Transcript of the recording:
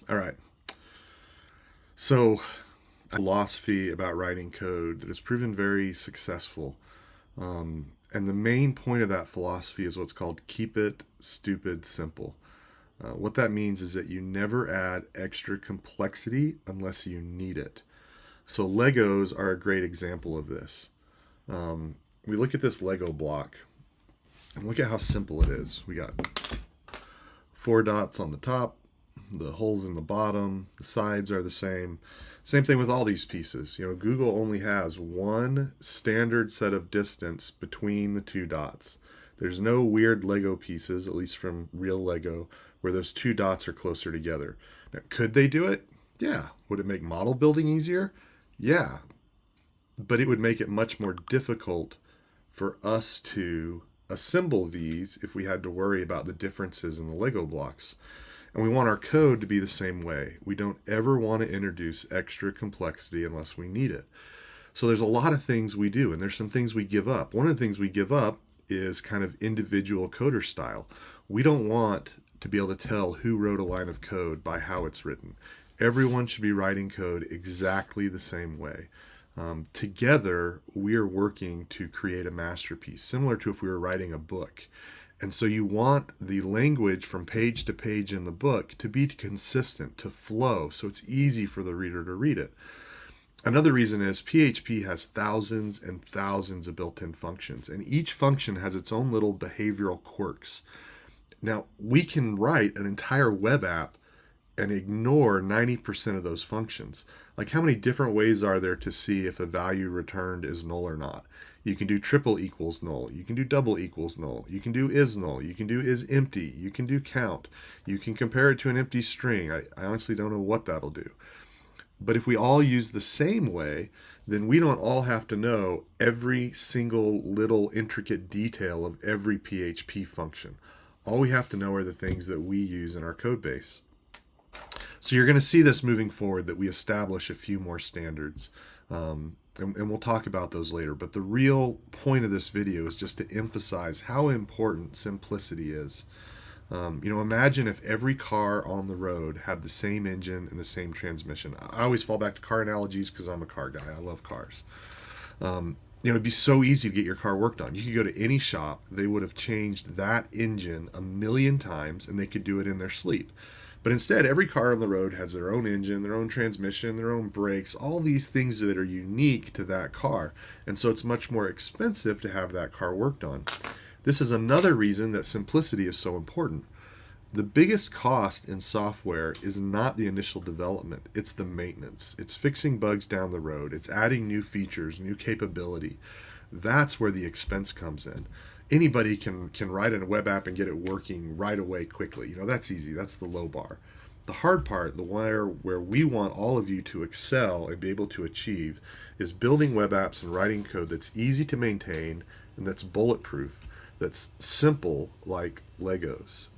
All right. So, a philosophy about writing code that has proven very successful. And the main point of that philosophy is what's called keep it stupid simple. What that means is that you never add extra complexity unless you need it. So, Legos are a great example of this. We look at this Lego block and look at how simple it is. We got four dots on the top, the holes in the bottom, the sides are the same. Same thing with all these pieces. Google only has one standard set of distance between the two dots. There's no weird Lego pieces, at least from real Lego, where those two dots are closer together. Now, could they do it? Yeah. Would it make model building easier? Yeah. But it would make it much more difficult for us to assemble these if we had to worry about the differences in the Lego blocks. And we want our code to be the same way. We don't ever want to introduce extra complexity unless we need it. So there's a lot of things we do, and there's some things we give up. One of the things we give up is kind of individual coder style. We don't want to be able to tell who wrote a line of code by how it's written. Everyone should be writing code exactly the same way. Together, we are working to create a masterpiece, similar to if we were writing a book. And so you want the language from page to page in the book to be consistent, to flow, so it's easy for the reader to read it. Another reason is PHP has thousands and thousands of built-in functions, and each function has its own little behavioral quirks. Now, we can write an entire web app and ignore 90% of those functions. Like, how many different ways are there to see if a value returned is null or not? You can do triple equals null. You can do double equals null. You can do is null. You can do is empty. You can do count. You can compare it to an empty string. I honestly don't know what that'll do. But if we all use the same way, then we don't all have to know every single little intricate detail of every PHP function. All we have to know are the things that we use in our code base. So you're going to see this moving forward, that we establish a few more standards. And we'll talk about those later. But the real point of this video is just to emphasize how important simplicity is. Imagine if every car on the road had the same engine and the same transmission. I always fall back to car analogies because I'm a car guy. I love cars. It'd be so easy to get your car worked on. You could go to any shop. They would have changed that engine a million times, and they could do it in their sleep. But instead, every car on the road has their own engine, their own transmission, their own brakes, all these things that are unique to that car. And so it's much more expensive to have that car worked on. This is another reason that simplicity is so important. The biggest cost in software is not the initial development, it's the maintenance. It's fixing bugs down the road. It's adding new features, new capability. That's where the expense comes in. Anybody can write a web app and get it working right away quickly. That's easy. That's the low bar. The hard part, the where we want all of you to excel and be able to achieve, is building web apps and writing code that's easy to maintain and that's bulletproof, that's simple like Legos.